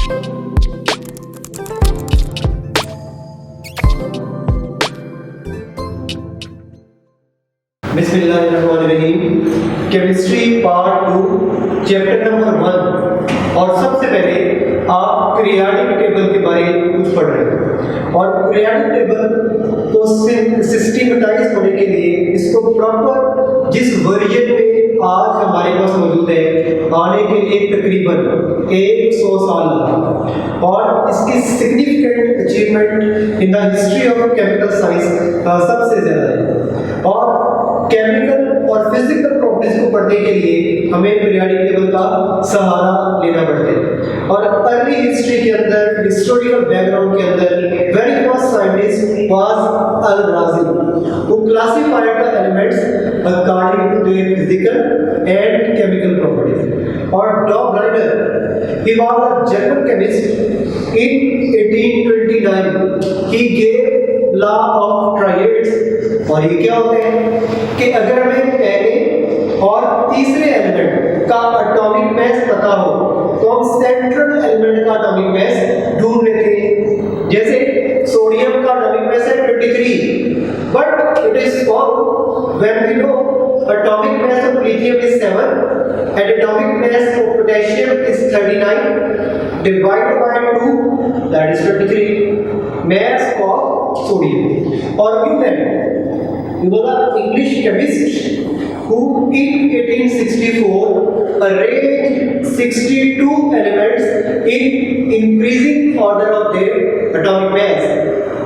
बिस्मिल्लाहिर्रहमानिर्रहीम। Chemistry part 2 chapter number 1। और सबसे पहले आप पीरियोडिक टेबल के बारे में कुछ पढ़ रहे हैं और पीरियोडिक टेबल को सिस्टमैटाइज होने के लिए इसको प्रॉपर जिस वर्जन में आज हमारे पास मौजूद है आने के लिए तकरीबन 100 साल लगा और इसकी significant achievement in the history of chemical science सबसे ज़्यादा है। और केमिकल और फिजिकल प्रॉपर्टीज को पढ़ने के लिए हमें पीरियोडिक टेबल का सहारा लेना पड़ता है। और अर्ली हिस्ट्री के अंदर हिस्टोरिकल बैकग्राउंड के अंदर very first scientist was Al-Razi who classified the elements according to their physical and chemical properties। और dog he was a German chemist in 1829 he gave law of triads। और ये क्या होते हैं कि अगर हमें पहले और तीसरे एलिमेंट का एटॉमिक मास पता हो तो हम सेंट्रल एलिमेंट का एटॉमिक मास ढूंढ लेते हैं। जैसे सोडियम का एटॉमिक मास है 23 but it is found when we know atomic mass of lithium is 7 and atomic mass of potassium is 39 divided by 2 that is 23 mass of sodium। और he was an English chemist who in 1864 arranged 62 elements in increasing order of their atomic mass।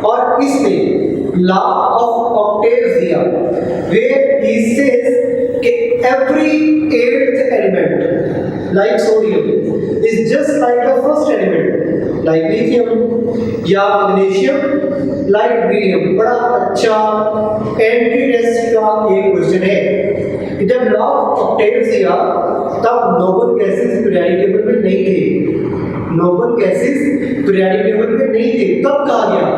और इसमें law of octaves दिया where he says कि every 8th element like sodium is just like the first element like lithium या magnesium like beryllium। बड़ा अच्छा entry test का एक question है। जब लॉ ऑफ ऑक्टेव्स दिया तब नोबल गैसेस पीरियोडिक टेबल में नहीं थे। नोबल गैसेस पीरियोडिक टेबल में नहीं थे। तब कहा गया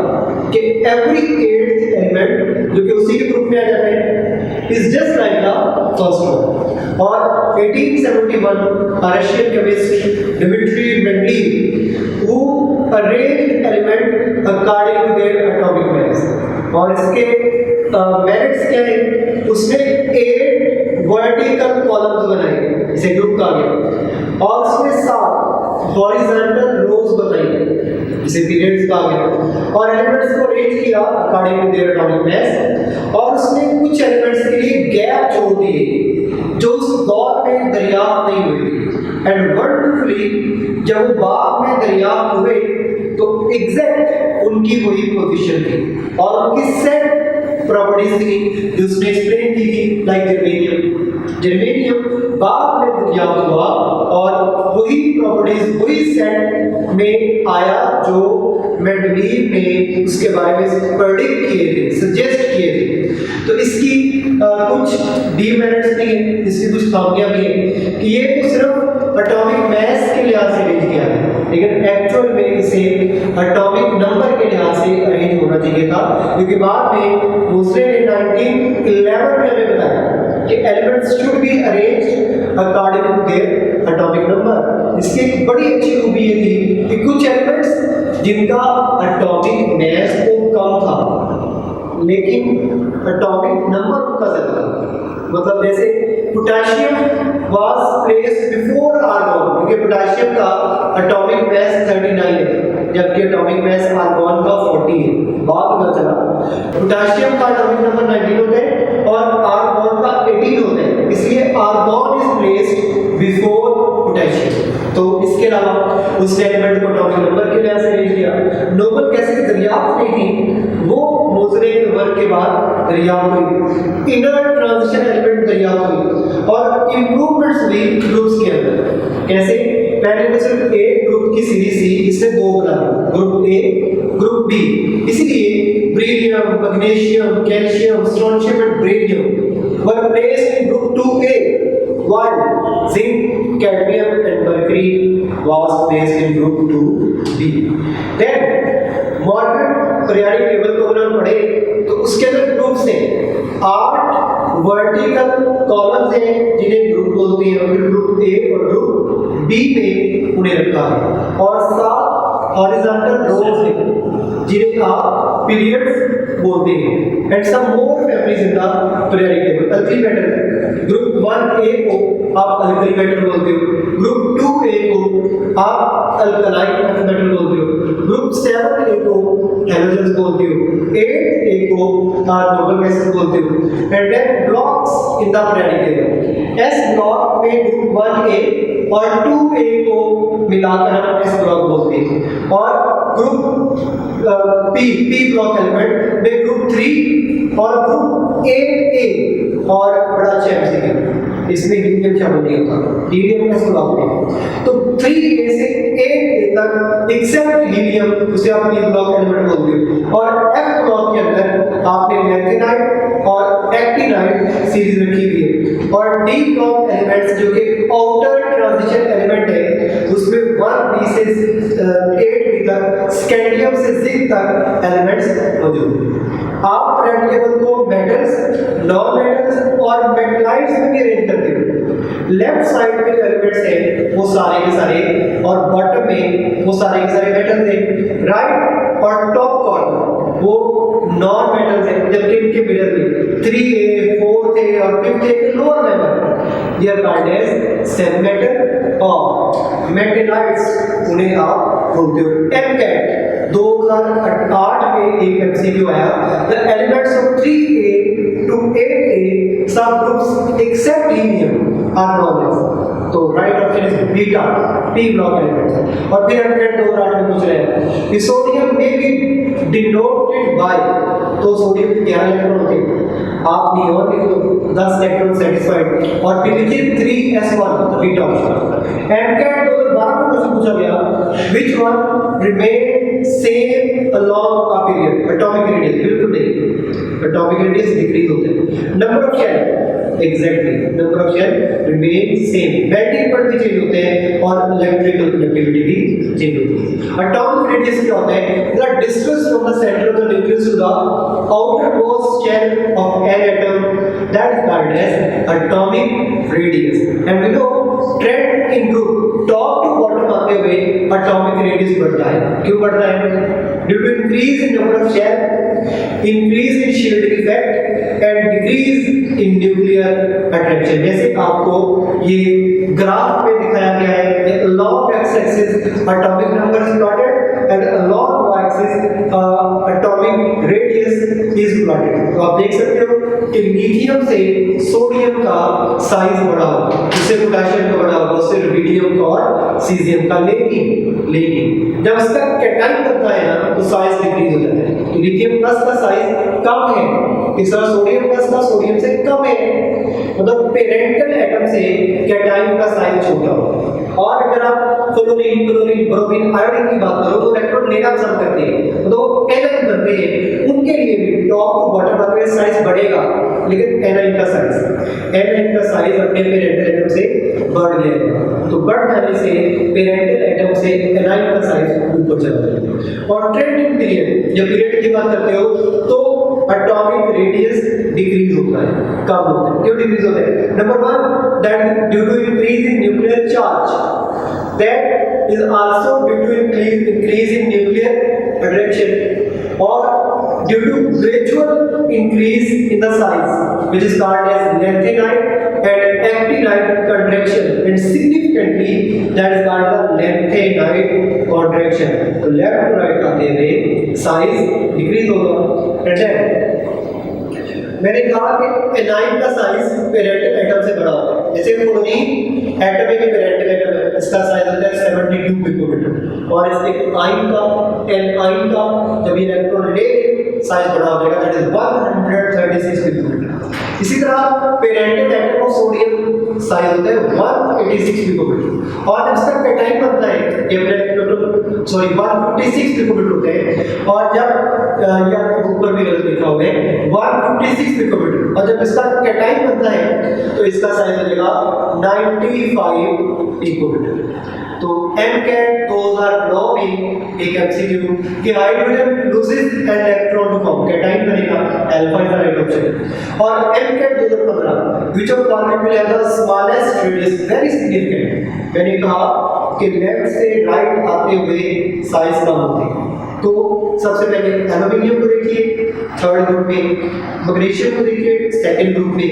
कि एवरी 8th एलिमेंट जो कि उसी के ग्रुप में आ जाता है is just like the first one. और 1871 Russian chemist Dmitry Mendeleev who arranged element according to their atomic mass। और इसके मेरिट्स क्या है, उसने 8 वर्टिकल कॉलम्स बनाए इसे ग्रुप कहा गया और उसमें 7 हॉरिजॉन्टल रोज बनाई इसे पीरियड्स कहा गया और एलिमेंट्स को अरेंज किया according to their atomic mass. और उसने कुछ एलिमेंट्स के लिए गैप छोड़ दिए जो उस दौर में दरियाफ्त नहीं हुई थी। एंड वंडरफुली जब बाद में दरियाफ्त हुए तो एग्जैक्ट उनकी वही पोजीशन थी और उनकी सेट प्रॉपर्टीज थी जो उसने एक्सप्लेन की थी लाइक जर्मेनियम बाद में दरियाफ्त हुआ और वही प्रॉपर्टीज वही सेट में आया जो मेंडलीव ने उसके बारे में प्रेडिक्ट किए थे सजेस्ट किए थे। तो इसकी कुछ डीमेरिट्स भी हैं, इसकी कुछ खामियां भी हैं कि ये तो सिर्फ एटॉमिक मास के लिहाज से अरेंज किया है लेकिन एक्चुअल में इसे एटॉमिक नंबर के लिहाज से अरेंज होना चाहिए था। क्योंकि बाद में दूसरे ने 1911 में हमें बताया कि elements should be arranged according to their atomic number. इसकी एक बड़ी अच्छी खूबी ये थी कि कुछ एलिमेंट्स जिनका एटॉमिक मास तो कम था लेकिन एटॉमिक नंबर उनका ज्यादा था। मतलब जैसे potassium was placed before argon क्योंकि पोटेशियम का एटॉमिक मास 39 है जबकि एटॉमिक मास आर्गन का 40 है। बाद में चला पोटेशियम का एटॉमिक नंबर 19 होता है और आर्गन का 18 होता है इसलिए argon is placed before potassium. तो इसके अलावा उस एलिमेंट को एटॉमिक नंबर के लिहाज से अरेंज किया। नोबल गैसेस दरियाफ्त नहीं थी वो मोज़रेक वर्क के बाद दरियाफ्त हुई। इनर ट्रांजिशन एलिमेंट दरियाफ्त हुई और इंप्रूवमेंट्स हुई ग्रुप्स के अंदर। कैसे पहले तो सिर्फ एक ग्रुप की सीरीज थी इससे 2 बना ग्रुप ए ग्रुप बी। इसीलिए beryllium magnesium calcium strontium and beryllium were placed in group 2A while zinc cadmium and mercury was placed in group 2B। then modern periodic table को अगर हम पढ़े तो उसके अंदर ग्रुप्स हैं 8 वर्टिकल कॉलम्स हैं जिन्हें ग्रुप बोलते हैं और ग्रुप ए और ग्रुप बी में उन्हें रखा है। और 7 हॉरिजॉन्टल रोज हैं जिन्हें आप पीरियड्स बोलते हैं। And some more families in the periodic table. Alkali metal group 1A को आप अल्कली मेटल बोलते हो, ग्रुप 2A को आप अल्कलाइन मेटल बोलते हो, ग्रुप 7A को हैलोजेंस बोलते हो, 8A को आप नोबल गैसेस बोलते हो। And then blocks in the periodic table. S block में ग्रुप 1A और 2A को मिलाकर हम एस ब्लॉक बोलते हैं। और ग्रुप पी ब्लॉक एलिमेंट में ग्रुप 3 और ग्रुप 8A और बड़ा अच्छा एमसीक्यू, इसमें हीलियम शामिल नहीं होता, हीलियम एस ब्लॉक में। तो 3A से 8A तक एक्सेप्ट हीलियम उसे आप पी ब्लॉक एलिमेंट बोलते हो। और एफ ब्लॉक के अंदर आपने लैंथेनाइड और एक्टिनाइड सीरीज रखी हुई है। और डी ब्लॉक एलिमेंट्स जो कि आउटर ट्रांजिशन एलिमेंट है उसमें 1B से 8B तक, स्कैंडियम से जिंक तक एलिमेंट्स मौजूद हैं। आप पीरियोडिक टेबल को मेटल्स, नॉन मेटल्स और मेटलाइट्स में भी अरेंज करते हो। लेफ्ट साइड में जो एलिमेंट्स हैं वो सारे के सारे, और बॉटम में वो सारे के सारे मेटल्स हैं। राइट और टॉप कॉर्नर वो नॉन मेटल्स हैं, जबकि इनके मिडल में 3A, 4A और 5A के लोअर मेंबर ये कॉल्ड एज सेमी मेटल और मेटलाइट्स, उन्हें आप बोलते हो एमकेट। 2008 में एक एमसीक्यू आया, the elements of 3A to 8A subgroups except helium are known. तो right option is beta, P block elements. और फिर एमकेट 2008 में पूछ रहे हैं कि सोडियम में भी डिनोटेड बाय, तो सोडियम के 11 इलेक्ट्रॉन होते हैं, आप नियोन लिख दो 10 इलेक्ट्रॉन सेटिस्फाइड और फिर लिखिए 3s1, तो बीटा ऑप्शन। एमकेट 2012 में क्वेश्चन पूछा गया which one remain same along a period, atomic radius, बिल्कुल नहीं, एटॉमिक रेडियस डिक्रीज होते हैं। Number of shell, exactly number of shell remain same, melting point भी चेंज होते हैं और इलेक्ट्रिकल कंडक्टिविटी भी चेंज होती है। एटॉमिक रेडियस क्या होता है? The distance from the centre of the nucleus to the outer most shell of an atom, that is called as atomic radius. And we know trend in group top to bottom आते हुए atomic radius बढ़ता है। क्यों बढ़ता है? Due to increase in number of shell, increase in shielding effect and decrease in nuclear attraction. जैसे आपको ये ग्राफ में दिखाया गया है, along x-axis atomic number is plotted and along y-axis atomic radius is plotted। तो आप देख सकते हो कि लिथियम से सोडियम का साइज बढ़ा होगा, उससे पोटेशियम का बढ़ा होगा, उससे रुबिडियम का और सीजियम का, लेकिन जब इसका कैटाइन बनता है ना तो साइज डिक्रीज हो जाता है। तो लिथियम प्लस का साइज कम है, इस तरह सोडियम प्लस का सोडियम से कम है, मतलब पेरेंटल एटम से कैटाइन का साइज छोटा होगा। और अगर आप फ्लोरीन, क्लोरीन, ब्रोमीन, आयोडीन की बात करो तो इलेक्ट्रॉन लेना पसंद करते हैं, तो एनाइन बनते हैं, उनके लिए भी टॉप टू बॉटम आते हुए साइज बढ़ेगा, लेकिन एनाइन का साइज अपने पेरेंटल एटम से बढ़ जाएगा। तो बढ़ जाने से पेरेंटल एटम से एनाइन का साइज ऊपर चला जाएगा। और ट्रेंडिंग पीरियड, जब पीरियड की बात करते हो तो एटॉमिक रेडियस डिक्रीज होता है, कम होता है। क्यों डिक्रीज होता है? Number 1 that due to increase in nuclear charge, that is also due to increase in nuclear attraction, और due to gradual increase in the size which is called as lanthanide and actinide contraction, and significantly that is called the lanthanide contraction। तो left to right आते हुए size decrease होगा। and then मैंने कहा कि A9 का size parental atom से बड़ा होता है। जैसे फ्लोरीन एटम के पेरेंटल एटम है, इसका साइज होता है 72 पिकोमीटर, और इसके आयन का, एनाइन का जब ये इलेक्ट्रॉन ले साइज बड़ा हो जाएगा, दैट इज 136 पिकोमीटर। इसी तरह parental atom of sodium size होता है 186 पिकोमीटर, और जब इसका कैटाइन बनता है ये 156 पिकोमीटर होते हैं, और जब या ऊपर भी गलत लिखा हुआ है 156 पिकोमीटर, और जब इसका कैटाइन बनता है तो इसका साइज हो जाएगा 95 पिकोमीटर। तो एमकेट 2009 में एक एमसीक्यू कि hydrogen loses an electron to form, cation बनेगा, alpha is the right option. और MCAT 2015 which of format will have the smallest radius, very significant. मैंने कहा कि लेफ्ट से राइट आते हुए साइज कम होते हैं। तो सबसे पहले एल्यूमिनियम को देखिए थर्ड ग्रुप में, मैग्नीशियम को देखिए सेकंड ग्रुप में,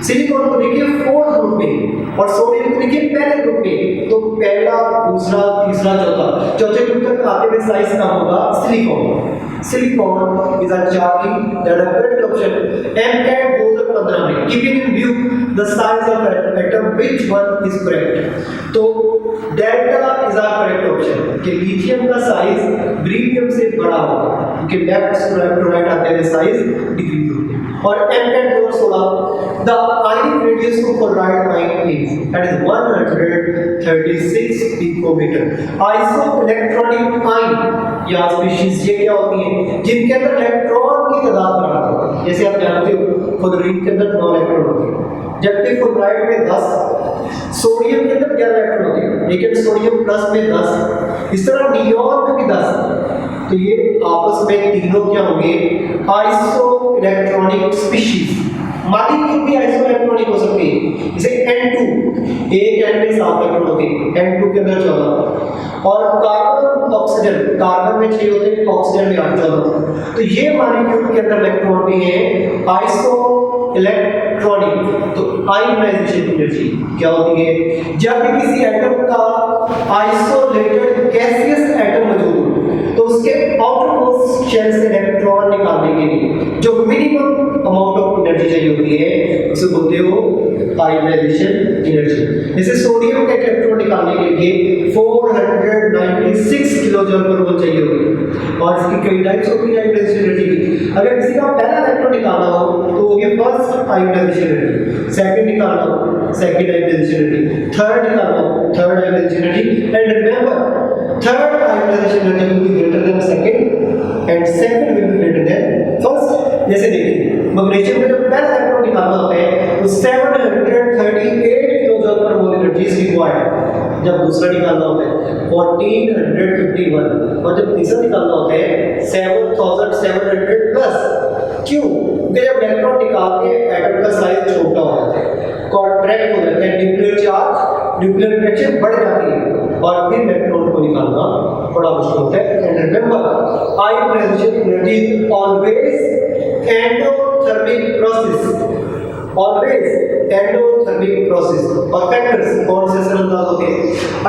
सिलिकॉन को देखिए फोर्थ ग्रुप में और सोडियम को देखिए पहले ग्रुप में। तो पहला, दूसरा, तीसरा, चौथा, चौथे ग्रुप तक आते हुए साइज कम होगा silicon. Silicon is a Charlie that a correct option. MCAT goes up 15 में. Keeping in view the size of atom, which one is correct? तो delta is a correct option. कि लिथियम का size beryllium से बड़ा होगा क्योंकि left to right आते हुए साइज डिक्रीज होते हैं। और MCAT 2016 the ionic radius of chloride ion is that is 136 picometer. Isoelectronic ion या स्पीशीज ये क्या होती हैं जिनके अंदर इलेक्ट्रॉन की तादाद बराबर होती है। जैसे आप जानते हो फ्लोरीन के अंदर 9 इलेक्ट्रॉन होते हैं, जबकि फ्लोराइड में 10, सोडियम के अंदर 11 इलेक्ट्रॉन होते हैं, लेकिन सोडियम प्लस में 10, इस तरह नियोन में भी 10। तो ये आपस में तीनों क्या होंगे आइसो इलेक्ट्रॉनिक स्पीशीज। मॉलिक्यूल भी आइसो इलेक्ट्रॉनिक हो सकती है, जैसे N2 एक N में 7 इलेक्ट्रॉन होते हैं, N2 के अंदर 14, और कार्बन ऑक्सीजन, कार्बन में 6 होते हैं, ऑक्सीजन में 8 14। तो ये मॉलिक्यूल के अंदर इलेक्ट्रॉन भी है आइसो इलेक्ट्रॉनिक। तो आयोनाइजेशन एनर्जी क्या होती है जब भी किसी एटम का आइसोलेटेड गैसियस एटम मौजूद हो तो उसके आउटरमोस्ट शेल से इलेक्ट्रॉन निकालने के लिए जो मिनिमम अमाउंट ऑफ एनर्जी चाहिए होती है उसे बोलते हो आयोनाइजेशन एनर्जी। जैसे सोडियम का इलेक्ट्रॉन निकालने के लिए 496 किलो जूल पर मोल चाहिए होगी और इसकी कई टाइप्स होती है आयोनाइजेशन एनर्जी की। अगर किसी का पहला इलेक्ट्रॉन निकालना हो तो वो ये फर्स्ट आयोनाइजेशन एनर्जी, सेकंड निकालना हो सेकंड आयोनाइजेशन एनर्जी, थर्ड निकालना हो third ionization energy. And remember third ionization energy will be greater than second and second will be greater than first। जैसे देखिए मैग्नीशियम में जब पहला इलेक्ट्रॉन निकालना होता है तो 738 किलो जूल पर मोल एनर्जी इज रिक्वायर्ड। जब दूसरा निकालना होता है 1451 और जब तीसरा निकालना होता है 7700 प्लस। क्यों? क्योंकि जब इलेक्ट्रॉन निकालते हैं एटम का साइज छोटा हो जाता है, कॉन्ट्रैक्ट हो जाता है, न्यूक्लियर चार्ज, न्यूक्लियर रिएक्शन बढ़ जाती है और फिर इलेक्ट्रॉन को निकालना बड़ा मुश्किल होता है। And remember ionisation energy is always endothermic process, always endothermic process. और फैक्टर्स कौन से असरअंदाज होते हैं?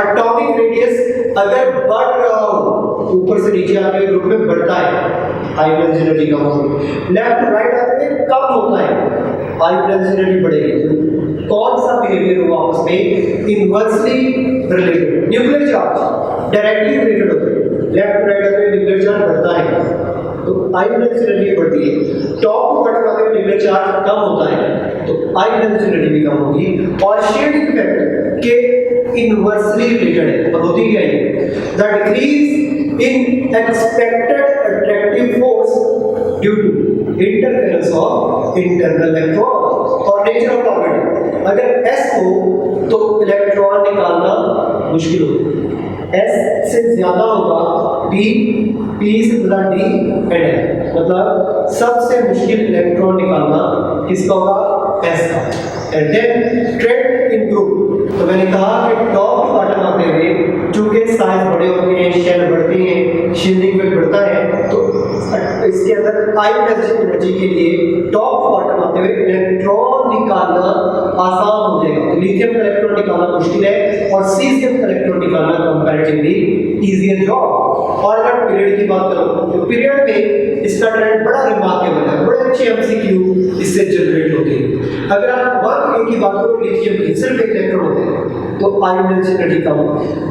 एटॉमिक रेडियस अगर बढ़ रहा हो ऊपर से नीचे आते हुए ग्रुप में बढ़ता है आयोनाइजेशन एनर्जी कम होगी, लेफ्ट टू राइट आते हुए कम होता है आयोनाइजेशन एनर्जी बढ़ेगी। कौन सा बिहेवियर हुआ आपस में inversely related? Nuclear charge directly related होते हैं, लेफ्ट टू राइट आते हुए न्यूक्लियर चार्ज बढ़ता है तो आयोनाइजेशन एनर्जी बढ़ती है, टॉप टू बॉटम आते हुए न्यूक्लियर चार्ज कम होता है तो आयोनाइजेशन एनर्जी भी कम होगी। और शेडिंग इफेक्ट के इनवर्सली रिलेटेड है और होती क्या है the decrease in expected attractive force due to interference of internal electron और नेचर ऑफ ऑर्बिट। अगर S हो तो इलेक्ट्रॉन निकालना मुश्किल होगा, S से ज्यादा होगा P, P से ज्यादा D एंड N, मतलब सबसे मुश्किल इलेक्ट्रॉन निकालना किसका होगा? S का। And then trend in group, तो मैंने कहा कि टॉप टू बॉटम आते हुए चूंकि साइज बड़े होते हैं, शेल बढ़ती है, शील्डिंग में बढ़ता है तो इसके अंदर आयोनाइजेशन एनर्जी के लिए टॉप बॉटम आते हुए इलेक्ट्रॉन निकालना आसान हो जाएगा। तो लिथियम का इलेक्ट्रॉन निकालना मुश्किल है और सीजियम का इलेक्ट्रॉन निकालना कंपैरेटिवली इजीियर जॉब। और अगर पीरियड की बात करूं तो पीरियड में इसका ट्रेंड बड़ा रिमार्केबल है, बड़े अच्छे एमसीक्यू इससे जनरेट होते हैं। अगर आप 1A की बात करो लिथियम की सिर्फ एक इलेक्ट्रॉन होते हैं तो आयोनाइजेशन एनर्जी कम,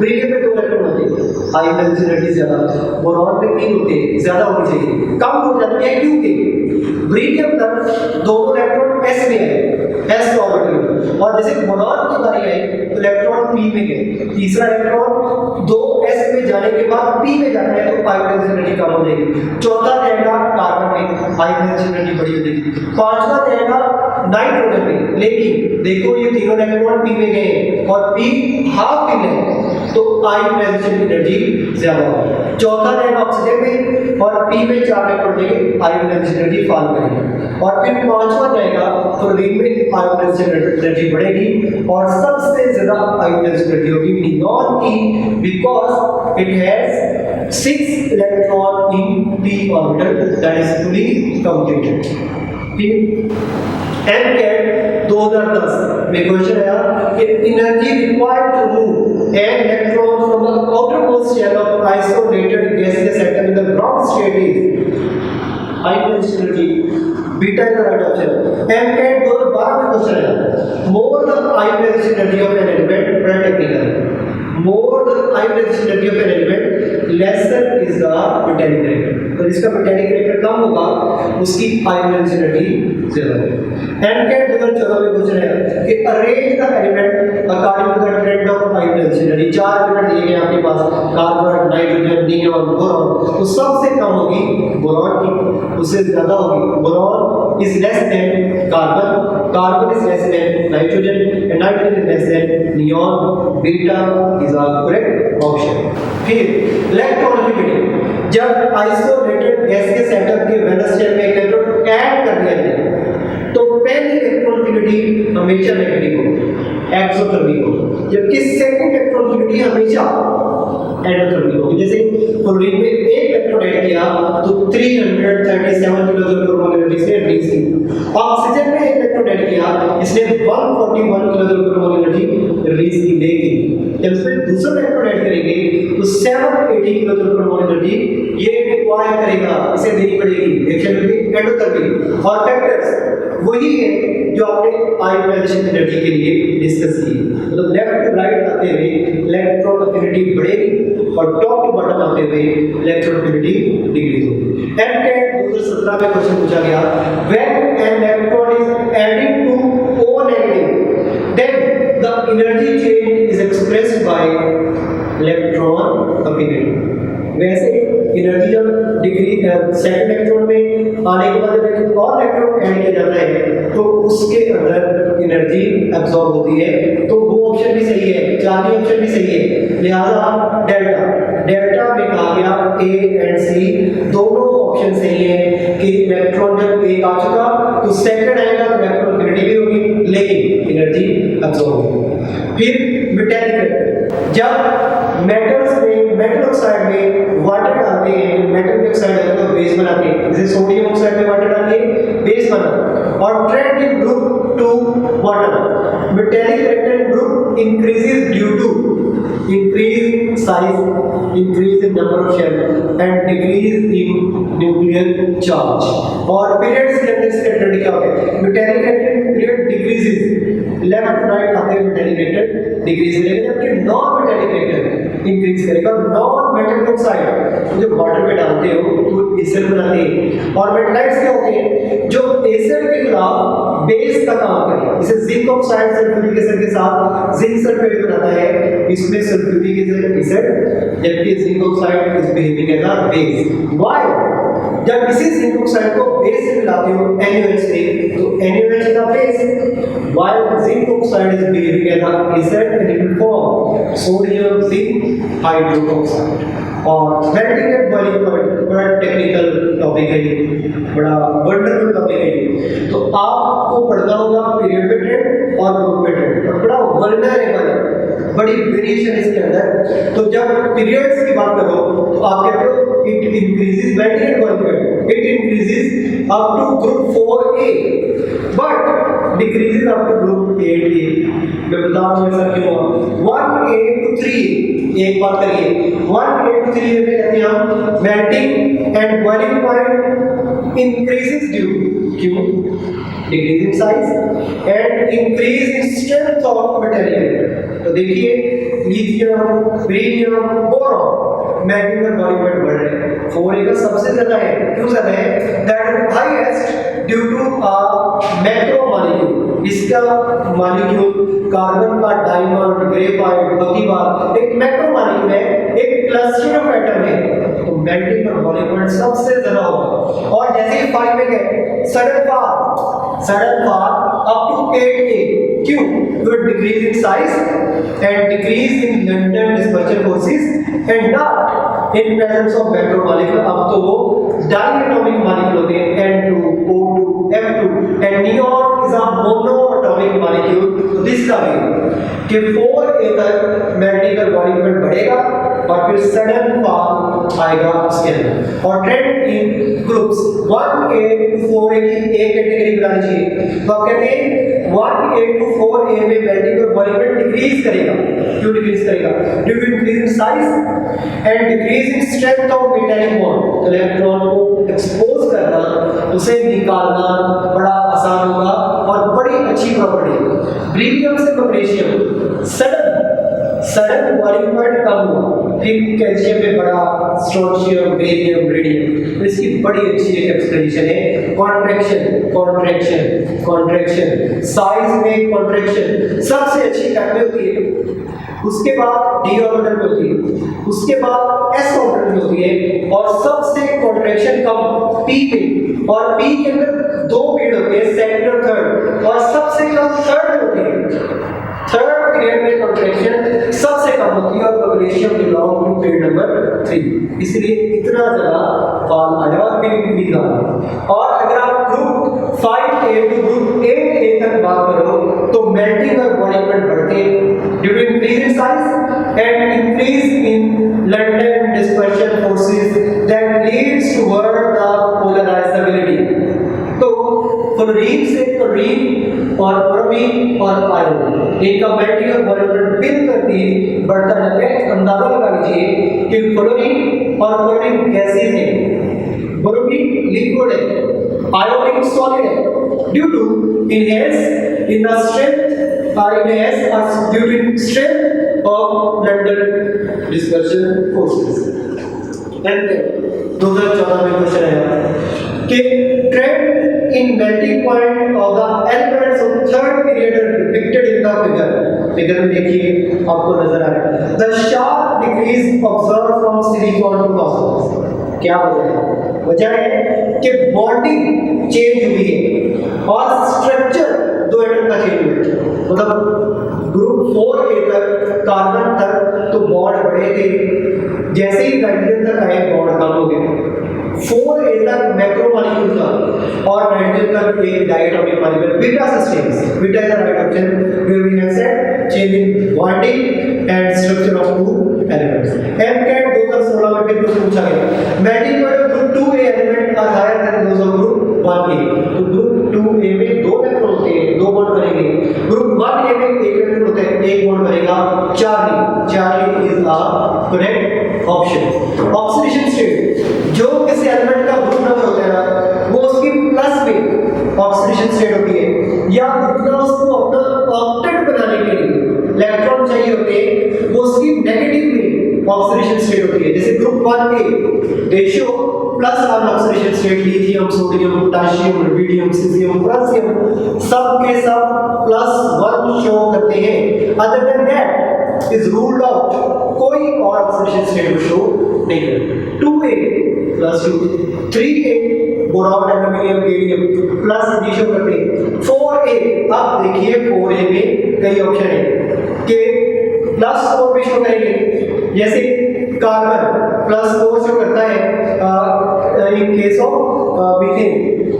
बेरिलियम में 2 इलेक्ट्रॉन होते हैं आयोनाइजेशन एनर्जी ज्यादा, बोरॉन में 3 होते हैं ज्यादा होनी चाहिए, कम हो जाती है क्योंकि बेरिलियम तक 2 इलेक्ट्रॉन S में है, S ऑर्बिटल में, और जैसे बोरॉन की बारी आई तो इलेक्ट्रॉन P में गए, तीसरा इलेक्ट्रॉन 2S में जाने के बाद P में जाता है तो आयोनाइजेशन एनर्जी कम हो जाएगी, चौथा जाएगा कार्बन में आयोनाइजेशन एनर्जी बड़ी हो जाएगी, पांचवा जाएगा नाइट्रोजन में। लेकिन देखो ये तीनों इलेक्ट्रॉन P में गए और P हाफ फिल है तो आयोनाइजेशन एनर्जी ज्यादा होगी। चौथा रहेगा ऑक्सीजन में और पी में 4 इलेक्ट्रॉन देंगे, आयोनाइजेशन एनर्जी फॉल करेगी। और फिर पांचवा जाएगा क्लोरीन में आयोनाइजेशन एनर्जी बढ़ेगी और सबसे ज्यादा आयोनाइजेशन एनर्जी होगी नियॉन की, because it has 6 electron in p orbital that is fully completed. ठीक, MCAT 2010 में क्वेश्चन आया कि energy required to move an electron from the outermost shell of isolated gaseous atom in the ground state is ionisation energy beta is the right option. MCAT 2012 में question आया more the ionisation energy of an element, बड़ा technical, more the ionisation energy of an element lesser is the metallic character. तो जिसका metallic character कम होगा उसकी ionisation energy ज्यादा होगी। MCAT 2014 में क्वेश्चन है कि arrange the element according to the trend of ionisation energy. 4 element दिए गए आपके पास, कार्बन, नाइट्रोजन, नियॉन, बोरॉन। तो सबसे कम होगी बोरॉन की, उससे ज्यादा होगी boron is less than carbon, carbon is less than nitrogen and nitrogen is less than neon. Beta is the correct option. फिर इलेक्ट्रॉनिसिटी, जब आइसोलेटेड गैसियस एटम के वैलेंस शेल में इलेक्ट्रॉन ऐड कर दिया जाए तो पहली इलेक्ट्रॉनिसिटी हमेशा नेगेटिव होगी, एक्सोथर्मिक होगी, जबकि सेकंड इलेक्ट्रॉनिसिटी हमेशा एंडोथर्मिक होगी। जैसे क्लोरीन में एक इलेक्ट्रॉन ऐड किया तो 337 किलोजूल पर मोल एनर्जी से रिलीज की। ऑक्सीजन में एक इलेक्ट्रॉन ऐड किया, इसने 141 किलोजूल पर मोल एनर्जी रिलीज की। लेकिन जब इसमें दूसरा इलेक्ट्रॉन ऐड करेंगे तो 780 किलोजूल पर मोल एनर्जी ये रिक्वायर करेगा, इसे देनी पड़ेगी। रिएक्शन विल बी एंडोथर्मिक और फैक्टर्स वही है जो आपने आयोनाइजेशन एनर्जी के लिए डिस्कस की। तो लेफ्ट टू राइट आते हुए इलेक्ट्रॉन अफिनिटी बढ़ेगी और टॉप टू बॉटम आते हुए इलेक्ट्रॉन अफिनिटी डिक्रीज होगी। MCAT 2017 में क्वेश्चन पूछा गया when an electron is adding to O negative then the energy change is expressed by electron affinity. वैसे एनर्जी जब डिग्री सेकंड इलेक्ट्रॉन में आने के बाद जब और इलेक्ट्रॉन ऐड किया जाता है तो उसके अंदर एनर्जी एब्जॉर्ब होती है। तो वो ऑप्शन भी सही है, चार्जिंग ऑप्शन भी सही है। लिहाजा डेल्टा में कहा गया A एंड C दोनों ऑप्शन सही है कि इलेक्ट्रॉन जब एक आ चुका तो सेकंड आएगा तो इलेक्ट्रॉन अफिनिटी भी होगी लेकिन एनर्जी एब्जॉर्ब होगी। फिर मेटालिक कैरेक्टर, जब मेटल्स में मेटल ऑक्साइड में वाटर डालते हैं, मेटल ऑक्साइड है तो बेस बनाते हैं, जैसे सोडियम ऑक्साइड में वाटर डालिए बेस बना और trend in group to water. Metallic character group increases due to increase in size, increase in number of shell and decrease in nuclear charge। और periods के अंदर इसका ट्रेंड क्या होगा? Metallic character period decreases, left to right आते हुए metallic character decrease करेगा जबकि नॉन मेटालिक कैरेक्टर इंक्रीज करेगा। नॉन मेटल ऑक्साइड जो वाटर में डालते हो तो एसिड बनाते हैं और मेटलाइट्स क्या होते हैं जो एसिड के खिलाफ बेस का काम करें। इसे जिंक ऑक्साइड सल्फ्यूरिक एसिड के साथ जिंक सल्फेट बनाता है, इसमें सल्फ्यूरिक एसिड जबकि zinc oxide is behaving as a base. Why? जब किसी जिंक ऑक्साइड को बेस से मिलाते हो NaOH से तो NaOH is a base, while zinc oxide is behaving as an acid and it will form sodium zinc hydroxide। और melting at boiling point बड़ा टेक्निकल टॉपिक है ये, बड़ा वंडरफुल टॉपिक है ये। तो आपको पढ़ना होगा पीरियड में ट्रेंड और ग्रुप में ट्रेंड, और बड़ा वल्नरेबल है, बड़ी वेरिएशन इसके अंदर। तो जब पीरियड्स की बात करो तो आप कहते हो it increases melting at boiling point, it increases up to group 4A but decreases up to group 8A। मैं बताऊं ऐसा क्यों? 1A to 3A एक बात करिए, 1A to 3A में कहते हैं हम melting and boiling point increases due क्यों? Decrease in size and increase in strength of material. तो देखिए लिथियम, बेरिलियम, बोरॉन मेल्टिंग और बॉइलिंग पॉइंट बढ़ रहे हैं। 4A का सबसे ज्यादा है, क्यों ज्यादा है? That is highest due to a macro molecule. इसका मॉलिक्यूल कार्बन का डायमंड, ग्रेफाइट, बकीबार एक मैक्रो मॉलिक्यूल है, एक क्लस्टर ऑफ एटम है, तो मेल्टिंग और बॉइलिंग पॉइंट सबसे ज्यादा होगा। और जैसे ही 5 में गए sudden far up to 8A क्यों? तो decrease in size and decrease in London dispersion forces and not in presence of macromolecule. अब तो वो diatomic molecule होते हैं N2, O2, F2 and neon is a monoatomic molecule. तो this का भी कि 4a तक melting का volume बढ़ेगा और फिर सडन फॉल आएगा उसके अंदर। और trend in groups 1a to 4a की एक कैटेगरी बना लीजिए तो आप कहते हैं 1a to 4a में मेल्टिंग और बॉइलिंग डिक्रीज करेगा। क्यों डिक्रीज करेगा? Due to increase in size and decrease in strength of metallic bond. तो इलेक्ट्रॉन को एक्सपोज करना, उसे निकालना बड़ा आसान होगा और बड़ी अच्छी प्रॉपर्टी है। ब्रिलियम से मैग्नीशियम सडन बॉइलिंग पॉइंट कम हुआ, फिर कैल्शियम में बड़ा, स्ट्रोंशियम, बेरियम, रेडियम। तो इसकी बड़ी अच्छी एक एक्सप्लेनेशन है। कॉन्ट्रैक्शन, साइज में कॉन्ट्रैक्शन सबसे अच्छी फैक्टर होती है। उसके बाद डी ऑर्बिटल में होती है, उसके बाद एस ऑर्बिटल में होती है और सबसे कॉन्ट्रैक्शन कम पी पे, और पी के अंदर दो पीरियड होते हैं, सेकंड और थर्ड, और सबसे कम थर्ड में होती है। थर्ड पीरियड में कॉन्ट्रैक्शन सबसे कम होती है और magnesium belong to period number 3, इसलिए इतना ज्यादा फॉल आ जाएगा फिर भी निकालना। और अगर आप group 5a to group 8a तक बात करो तो मेल्टिंग और बॉइलिंग बढ़ते हैं due to increase in size and increase in London dispersion forces that leads toward the polarisability. तो फ्लोरीन से क्लोरीन और ब्रोमीन और आयरन इनका मेल्टिंग और बॉइलिंग बिल करती बढ़ता जाता है। अंदाजा लगा लीजिए कि फ्लोरीन और क्लोरीन गैसेज हैं, ब्रोमीन लिक्विड है, आयोनिक सॉलिड है। Due to enhance in the strength due to strength of London dispersion forces. And 2014 में क्वेश्चन आया कि trend in melting point of the elements of third period are depicted in the figure में देखिए आपको नजर आ रहा है। The sharp decrease observed from silicon to phosphorus। क्या वजह है कि बॉन्डिंग चेंज हुई है और स्ट्रक्चर दो एटम का चेंज हुआ है। मतलब ग्रुप 4a तक कार्बन तक तो बॉन्ड बड़े थे, जैसे ही नाइट्रोजन तक आए बॉन्ड कम हो गए। 4a तक मैक्रोमोलेक्यूल था और नाइट्रोजन तक एक diatomic molecule beta systems. Beta is the right option where we have said change in bonding and structure of two elements. MCAT 2016 में फिर पूछा गया melting point of group 2a element are higher than those of group 1a। तो group 2a में दो electron होते हैं, दो बॉन्ड बनेंगे। ग्रुप 1a में एक इलेक्ट्रॉन होता है, एक बॉन्ड बनेगा। Charlie is the correct option. Oxidation state जो किसी एलिमेंट का ग्रुप नंबर होता है ना, वो उसकी प्लस में ऑक्सीडेशन स्टेट होती है, या जितना उसको अपना ऑक्टेट बनाने के लिए इलेक्ट्रॉन चाहिए होते हैं वो उसकी नेगेटिव में ऑक्सीडेशन स्टेट होती है। जैसे group 1a ratio plus one oxidation state, lithium, sodium, potassium, rubidium, caesium, francium सब के सब +1 शो करते हैं। Other than that is ruled out, कोई और ऑक्सीडेशन स्टेट शो नहीं करता। 2a +2, 3a boron, aluminium, gallium +3 show करते हैं। 4a, अब देखिए 4a में कई ऑप्शन है कि +4 भी शो करेंगे, जैसे कार्बन +4 शो करता है इन केस ऑफ मीथेन।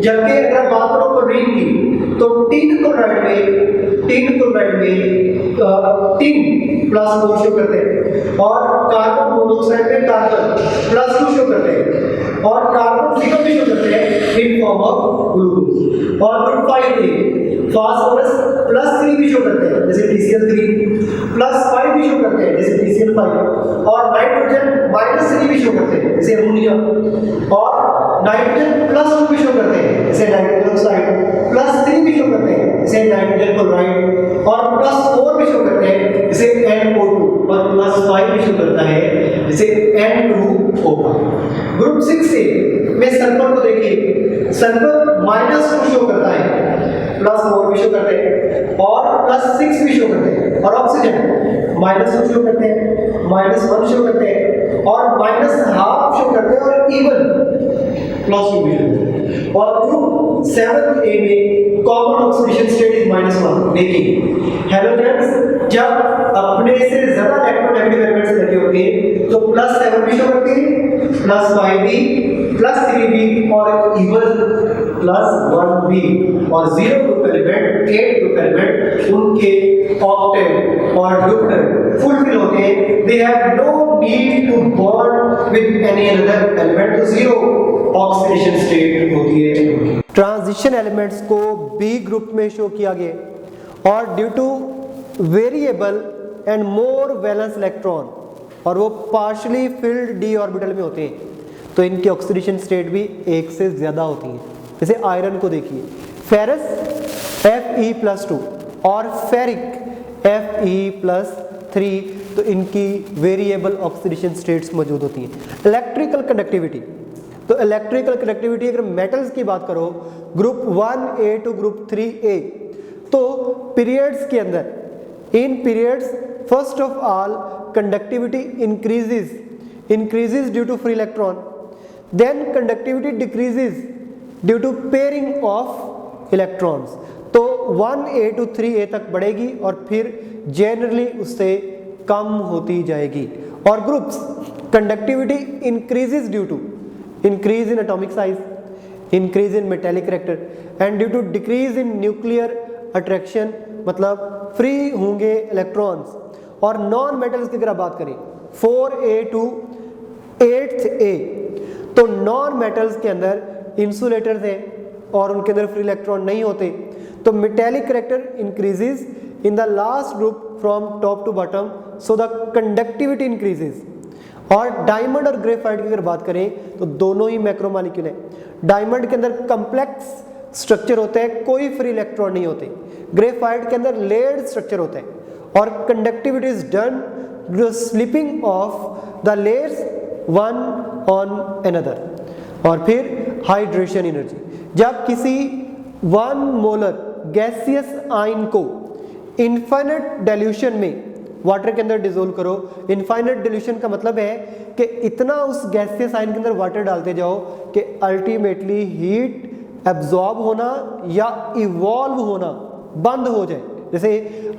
जबकि अगर बात करो क्लोरीन की तो टिन क्लोराइड में टिन +4 शो करते हैं, और कार्बन मोनोऑक्साइड में कार्बन +2 शो करते हैं, और कार्बन 0 भी शो करते हैं इन फॉर्म ऑफ ग्लूकोज। और ग्रुप 5a फास्फोरस +3 भी शो करते हैं, जैसे TCl3, +5 भी शो करते हैं, जैसे TCl5, और नाइट्रोजन -3 भी शो करते हैं, जैसे अमोनिया, और नाइट्रोजन +2 भी शो करते हैं, जैसे नाइट्रोजन ऑक्साइड, +3 भी शो करते हैं, जैसे नाइट्रोजन क्लोराइड, और +4 भी शो करते हैं, जैसे NO2, और +5 भी शो करता है, जैसे N2O5। ग्रुप 6a में सल्फर को देखिए, सल्फर -2 शो करता है, +4 भी शो करते हैं, और +6 भी शो करते हैं, और ऑक्सीजन -2 शो करते हैं, -1 शो करते हैं, और -½ शो करते हैं, और इवन +2 भी शो करते हैं। और ग्रुप 7A में कॉमन ऑक्सीडेशन स्टेट इज -1। देखिए हैलोजेंस जब अपने से ज्यादा इलेक्ट्रोनेगेटिव एलिमेंट्स लगे होते हैं तो +7 भी शो करते हैं, +5 भी, +3 भी और इवन +1 भी। और 0 ग्रुप एलिमेंट, 8 ग्रुप एलिमेंट उनके ऑक्टेट और ग्रुप फुलफिल होते हैं। They have no need to bond with any other element, तो 0 ऑक्सीडेशन स्टेट होती है। ट्रांजिशन एलिमेंट्स को बी ग्रुप में शो किया गया और due to variable and more valence electron और वो पार्शियली फिल्ड डी ऑर्बिटल में होते हैं तो इनकी ऑक्सीडेशन स्टेट भी एक से ज़्यादा होती हैं। जैसे आयरन को देखिए, फेरस Fe+2 और फेरिक Fe+3, तो इनकी वेरिएबल ऑक्सीडेशन स्टेट्स मौजूद होती हैं। इलेक्ट्रिकल कंडक्टिविटी, तो इलेक्ट्रिकल कंडक्टिविटी अगर मेटल्स की बात करो group 1A to group 3A, तो पीरियड्स के अंदर इन periods first of all conductivity increases due to free electron, then conductivity decreases due to pairing of electrons, तो 1A to 3A तक बढ़ेगी और फिर जनरली उससे कम होती जाएगी। और groups conductivity increases due to increase in atomic size, increase in metallic character and due to decrease in nuclear attraction, मतलब फ्री होंगे इलेक्ट्रॉन्स। और नॉन मेटल्स की अगर बात करें 4A टू 8A, तो नॉन मेटल्स के अंदर इंसुलेटर्स हैं और उनके अंदर फ्री इलेक्ट्रॉन नहीं होते, तो metallic character increases in the last group from top to bottom, so the conductivity increases. और डायमंड और ग्रेफाइट की अगर बात करें तो दोनों ही मैक्रोमॉलिक्यूल हैं। डायमंड के अंदर कम्प्लेक्स स्ट्रक्चर होता है, कोई फ्री इलेक्ट्रॉन नहीं होते। ग्रेफाइट के अंदर लेयर्ड स्ट्रक्चर होता है और conductivity is done slipping of the layers one on another. और फिर हाइड्रेशन एनर्जी, जब किसी 1 मोलर गैसियस आयन को इनफाइनाइट डाइल्यूशन में वाटर के अंदर डिसोल्व करो, इनफाइनाइट डाइल्यूशन का मतलब है कि इतना उस गैसियस आयन के अंदर वाटर डालते जाओ कि अल्टीमेटली हीट एब्जॉर्ब होना या इवॉल्व होना बंद हो जाए। जैसे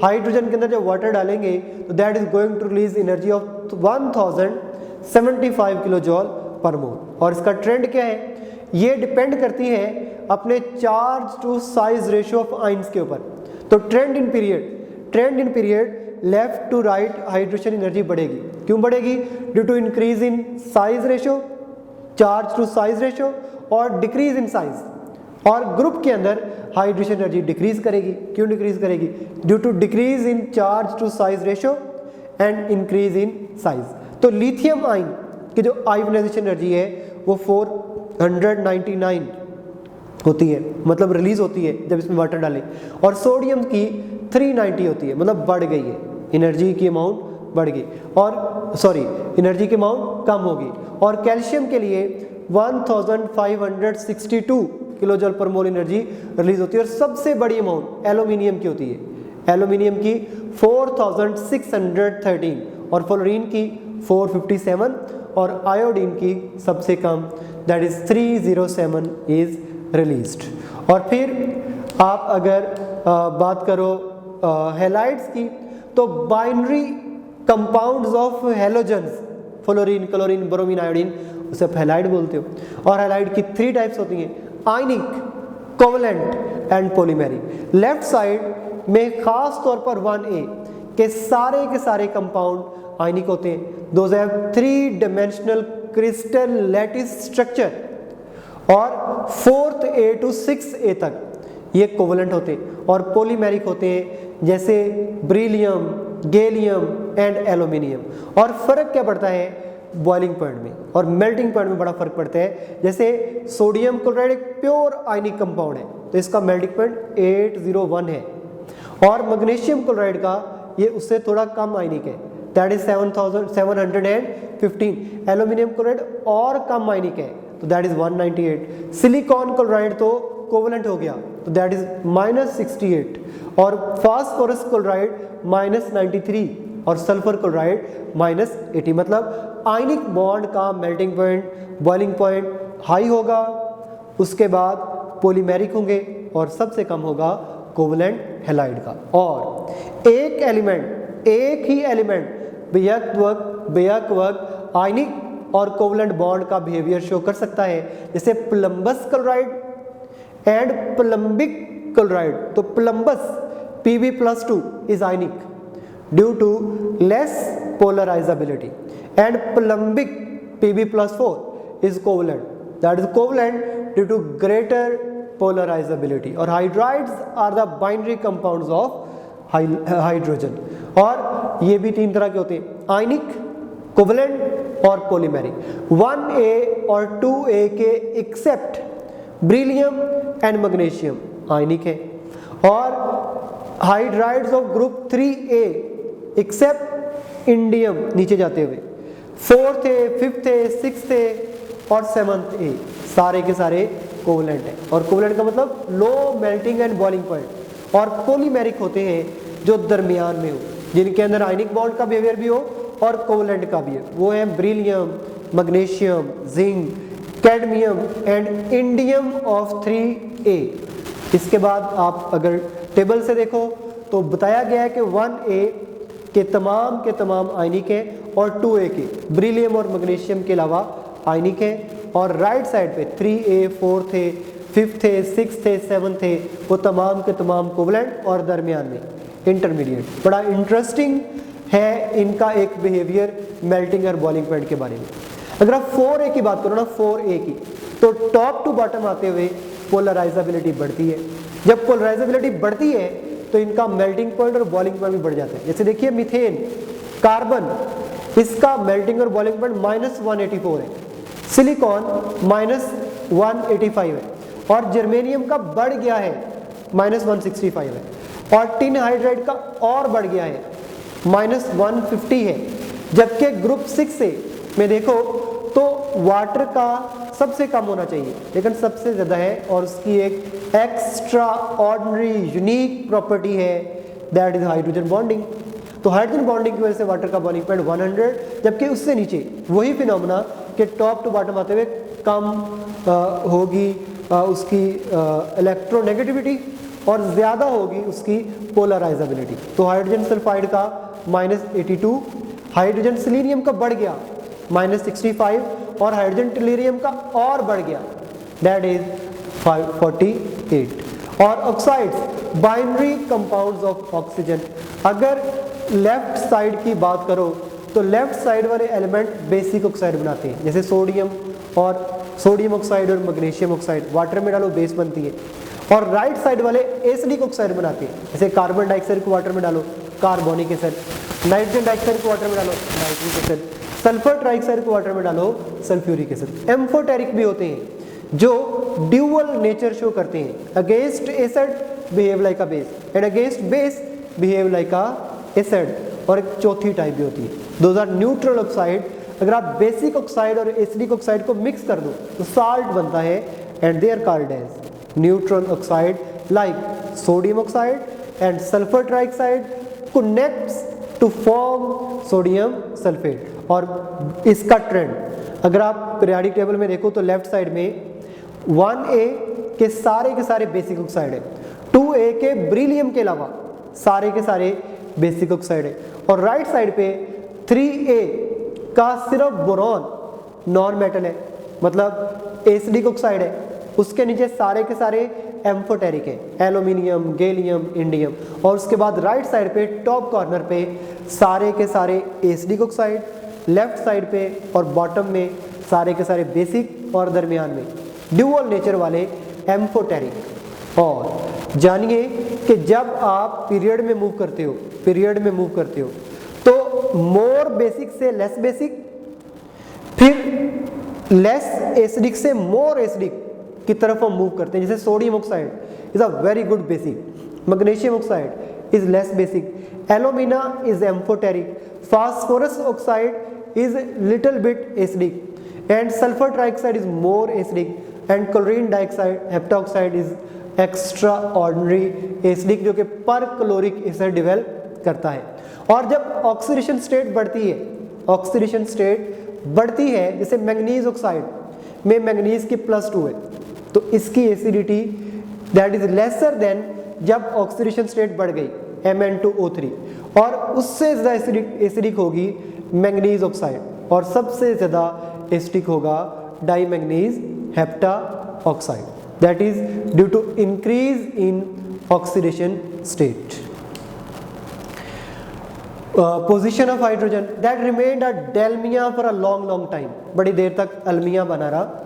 हाइड्रोजन के अंदर जब वाटर डालेंगे तो that is going to release energy of 1075 kilo joule per mole. और इसका ट्रेंड क्या है, ये डिपेंड करती है अपने charge to size ratio of ions के ऊपर। तो trend in period left to right hydrogen energy बढ़ेगी। क्यों बढ़ेगी? Due to increase in size ratio, charge to size ratio और डिक्रीज इन साइज। और ग्रुप के अंदर हाइड्रोजन एनर्जी डिक्रीज करेगी। क्यों डिक्रीज करेगी? Due to decrease in charge to size ratio and increase in size. तो लिथियम आयन की जो आयोनाइजेशन एनर्जी है वो 499 होती है, मतलब रिलीज होती है जब इसमें वाटर डालें। और सोडियम की 390 होती है, मतलब बढ़ गई है, एनर्जी की अमाउंट बढ़ गई। और एनर्जी की अमाउंट कम होगी। और कैल्शियम के लिए 1562 किलो जॉल पर मोल एनर्जी रिलीज होती है। और सबसे बड़ी अमाउंट एल्यूमिनियम की होती है, एल्यूमिनियम की 4613 और फ्लोरीन की 457 और आयोडीन की सबसे कम दैट इज 307 इज रिलीज्ड। और फिर आप अगर बात करो हैलाइड्स की, तो binary compounds of halogens, fluorine, chlorine, bromine, iodine, उसे आप हैलाइड बोलते हो। और हैलाइड की 3 टाइप्स होती हैं, ionic, covalent and polymeric. Left side में खास तौर पर 1A के सारे कंपाउंड आयनिक होते हैं। Those have 3 dimensional crystal lattice structure. और 4A to 6A तक ये कोवलेंट होते हैं। और पॉलीमेरिक होते हैं जैसे ब्रिलियम, गैलियम एंड एल्यूमिनियम। और फर्क क्या पड़ता है बॉइलिंग पॉइंट में और मेल्टिंग पॉइंट में? बड़ा फर्क पड़ता है। जैसे सोडियम क्लोराइड एक प्योर आयनिक कंपाउंड है तो इसका मेल्टिंग पॉइंट 801 है। और मैग्नीशियम क्लोराइड का ये उससे थोड़ा कम आयनिक है, दैट इज 7715। एल्यूमिनियम क्लोराइड और कम आयनिक है तो दैट इज 198। सिलिकॉन क्लोराइड तो कोवलेंट हो गया तो दैट इज -68। और फास्फोरस क्लोराइड -93 और सल्फर क्लोराइड -80। मतलब आयनिक बॉन्ड का melting point, boiling point high होगा, उसके बाद पॉलीमेरिक होंगे और सबसे कम होगा कोवलेंट हैलाइड का। और एक एलिमेंट, एक ही एलिमेंट बेयक आयनिक और कोवलेंट बॉन्ड का बिहेवियर शो कर सकता है, जैसे प्लम्बस क्लोराइड एंड प्लम्बिक क्लोराइड। तो प्लम्बस Pb+2 is ionic due to less polarizability and plumbic Pb+4 is covalent, that is covalent due to greater polarizability। और hydrides are the binary compounds of hydrogen। और ये भी तीन तरह के होते हैं, आयनिक, कोवलेंट और पॉलीमेरिक। 1A और 2A के except beryllium and magnesium ionic है, और hydrides of group 3A except indium नीचे जाते हुए 4th A, 5th A, 6th A और 7th A सारे के सारे कोवलेंट हैं। और कोवलेंट का मतलब low melting and boiling point. और पॉलीमेरिक होते हैं जो दरमियान में हो, जिनके अंदर आयनिक बॉन्ड का बिहेवियर भी हो और कोवलेंट का भी है। वो है beryllium, magnesium, zinc, cadmium and indium of 3A। इसके बाद आप अगर टेबल से देखो तो बताया गया है कि 1A के तमाम आयनिक है और 2A के ब्रिलियम और मैग्नीशियम के अलावा आयनिक है। और राइट साइड पे 3A, 4th A, 5th A, 6th A, 7th A वो तमाम के तमाम कोवलेंट और दरमियान में इंटरमीडिएट। बड़ा इंटरेस्टिंग है इनका एक बिहेवियर मेल्टिंग और बॉइलिंग पॉइंट के बारे में। अगर आप 4A की बात करो ना, 4A की, तो टॉप टू बॉटम आते हुए पोलराइजेबिलिटी बढ़ती है। जब पोलराइजेबिलिटी बढ़ती है तो इनका मेल्टिंग पॉइंट और बॉइलिंग पॉइंट भी बढ़ जाता है। जैसे देखिए मीथेन, कार्बन, इसका मेल्टिंग और बॉइलिंग पॉइंट -184 है, सिलिकॉन -185 है, और जर्मेनियम का बढ़ गया है -165 है, और टिन हाइड्राइड का और बढ़ गया है -150 है। जबकि ग्रुप 6A में देखो तो वाटर का सबसे कम होना चाहिए लेकिन सबसे ज़्यादा है, और उसकी एक एक्स्ट्रा ऑर्डिनरी यूनिक प्रॉपर्टी है, दैट इज हाइड्रोजन बॉन्डिंग। तो हाइड्रोजन बॉन्डिंग की वजह से वाटर का बॉइलिंग पॉइंट 100, जबकि उससे नीचे वही फिनोमेना के टॉप टू बॉटम आते हुए कम होगी उसकी इलेक्ट्रोनेगेटिविटी और ज़्यादा होगी उसकी पोलराइजेबिलिटी। तो हाइड्रोजन सल्फाइड का -82, हाइड्रोजन सिलीनियम का बढ़ गया -65, और हाइड्रोजन टेल्यूरियम का और बढ़ गया, दैट इज 48। और oxides binary compounds of oxygen. अगर लेफ्ट साइड की बात करो तो लेफ्ट साइड वाले एलिमेंट बेसिक ऑक्साइड बनाते हैं, जैसे सोडियम ऑक्साइड और मैग्नीशियम ऑक्साइड, वाटर में डालो बेस बनती है। और राइट साइड वाले एसिडिक ऑक्साइड बनाते हैं, जैसे कार्बन डाइऑक्साइड को वाटर में डालो कार्बोनिक एसिड, नाइट्रोजन डाइऑक्साइड को वाटर में डालो नाइट्रिक एसिड, सल्फर ट्राइऑक्साइड को वाटर में डालो सल्फ्यूरिक एसिड। एम्फोटेरिक भी होते हैं जो ड्यूअल नेचर शो करते हैं, against acid behave like a base and against base behave like a acid. और एक चौथी टाइप भी होती है, दोज आर न्यूट्रल ऑक्साइड। अगर आप बेसिक ऑक्साइड और एसिडिक ऑक्साइड को मिक्स कर दो तो साल्ट बनता है, and they are called as neutral oxide, like sodium oxide and sulphur trioxide connects to form sodium sulphate. और इसका ट्रेंड अगर आप पीरियोडिक टेबल में देखो तो लेफ्ट साइड में 1A के सारे बेसिक ऑक्साइड है, 2A के ब्रिलियम के अलावा सारे के सारे बेसिक ऑक्साइड है, और राइट साइड पे 3A का सिर्फ बोरॉन नॉन मेटल है, मतलब एसिडिक ऑक्साइड है। उसके नीचे सारे के सारे एम्फोटेरिक है, एल्यूमिनियम, गैलियम, इंडियम। और उसके बाद राइट साइड पे टॉप कॉर्नर पे सारे के सारे एसिडिक ऑक्साइड, लेफ्ट साइड पे और बॉटम में सारे के सारे बेसिक, और दरमियान में ड्यूअल नेचर वाले एम्फोटेरिक। और जानिए कि जब आप पीरियड में मूव करते हो तो मोर बेसिक से लेस बेसिक, फिर लेस एसिडिक से मोर एसिडिक की तरफ हम मूव करते हैं। जैसे sodium oxide is a very good basic, magnesium oxide is less basic, alumina is amphoteric, phosphorus oxide is little bit acidic, and sulphur trioxide is more acidic, and chlorine dioxide heptaoxide is extraordinary acidic, जो कि पर chloric acid develop करता है। और जब oxidation state बढ़ती है, जैसे मैंगनीज ऑक्साइड में मैंगनीज की +2 है, तो इसकी acidity that is lesser than जब ऑक्सीडेशन स्टेट बढ़ गई Mn2O3, और उससे ज़्यादा एसिडिक होगी मैंगनीज ऑक्साइड, और सबसे ज़्यादा एसिडिक होगा dimanganese hepta oxide, that is due to increase in oxidation state. Position of hydrogen that remained a dilemma for a long time, बड़ी देर तक अलमिया बना रहा.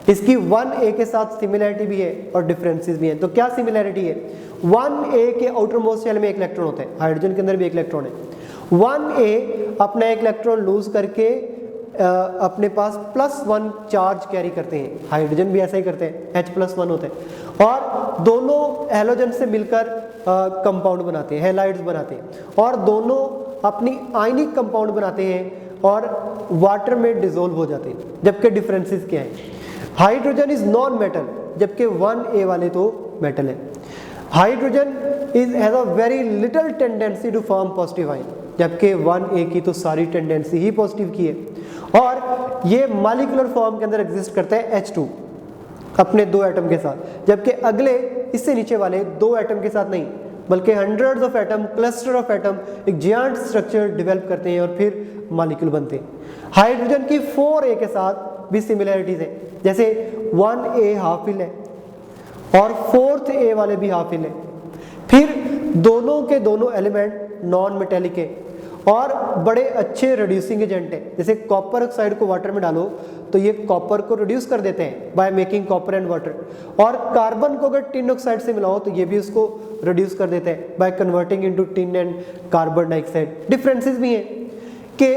इसकी 1A के साथ सिमिलैरिटी भी है और डिफरेंसेस भी हैं. तो क्या सिमिलैरिटी है? 1A के आउटर मोस्ट शेल में एक इलेक्ट्रॉन होता है, हाइड्रोजन के अंदर भी एक इलेक्ट्रॉन है. 1A अपना एक इलेक्ट्रॉन लूज करके अपने पास +1 चार्ज कैरी करते हैं, हाइड्रोजन भी ऐसा ही करते हैं, H+1 होते हैं, और दोनों हैलोजन से मिलकर कंपाउंड बनाते हैं, हैलाइड्स बनाते हैं, और दोनों अपनी आयनिक कंपाउंड बनाते हैं और वाटर में डिसॉल्व हो जाते हैं. जबकि डिफरेंसेस क्या है? हाइड्रोजन इज नॉन मेटल, जबकि 1A वाले तो मेटल है. Hydrogen has a very little tendency to form positive ion, जबकि 1A की तो सारी टेंडेंसी ही पॉजिटिव की है, और ये मॉलिक्यूलर फॉर्म के अंदर एग्जिस्ट करता है H2 अपने 2 एटम के साथ, जबकि अगले इससे नीचे वाले 2 एटम के साथ नहीं, बल्कि hundreds of atom, cluster of atom, एक जायंट स्ट्रक्चर डेवलप करते हैं और फिर मॉलिक्यूल बनते हैं. हाइड्रोजन की 4A के साथ भी सिमिलैरिटीज हैं, जैसे 1A हाफ हिल है और 4th A वाले भी हाफ हिल है. फिर दोनों के दोनों एलिमेंट नॉन मेटेलिक है और बड़े अच्छे रिड्यूसिंग एजेंट है. जैसे कॉपर ऑक्साइड को वाटर में डालो तो ये कॉपर को रिड्यूस कर देते हैं by making copper and water, और कार्बन को अगर टिन ऑक्साइड से मिलाओ तो ये भी उसको रिड्यूस कर देते हैं by converting into tin and carbon dioxide. Differences भी हैं कि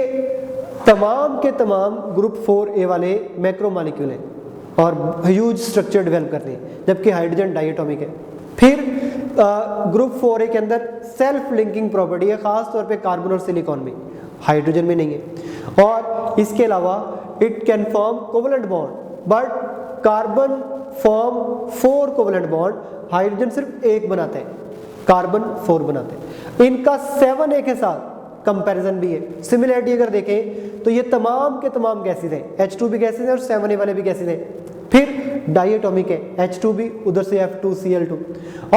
तमाम के तमाम ग्रुप 4A वाले मैक्रो मॉलिक्यूल हैं और ह्यूज स्ट्रक्चर डेवलप करते हैं, जबकि हाइड्रोजन डायटोमिक है. फिर ग्रुप 4A के अंदर सेल्फ लिंकिंग प्रॉपर्टी है, खास तौर पे कार्बन और सिलिकॉन में, हाइड्रोजन में नहीं है. और इसके अलावा it can form covalent bond, but carbon form 4 covalent bond, hydrogen सिर्फ एक बनाते हैं, कार्बन 4 बनाते हैं. इनका 7A के साथ कंपैरिजन भी है. सिमिलरिटी अगर देखें तो ये तमाम के तमाम गैसेज हैं, H2 भी गैसेज है और 7A वाले भी गैसेज हैं. फिर डायटोमिक है, H2 भी, उधर से F2Cl2,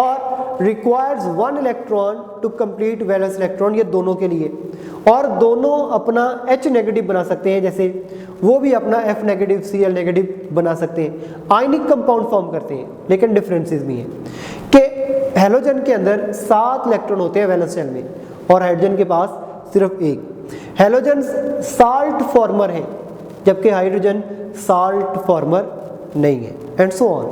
और requires 1 electron to complete valence electron, ये दोनों के लिए, और दोनों अपना H नेगेटिव बना सकते हैं, जैसे वो भी अपना F नेगेटिव Cl नेगेटिव बना सकते हैं. आयनिक कंपाउंड फॉर्म करते हैं, लेकिन डिफरेंसेस भी हैं कि हैलोजन के अंदर 7 इलेक्ट्रॉन होते हैं वैलेंस शेल में और हाइड्रोजन के पास सिर्फ 1. हैलोजन साल्ट फॉर्मर है, जबकि हाइड्रोजन साल्ट फॉर्मर नहीं है, एंड सो ऑन.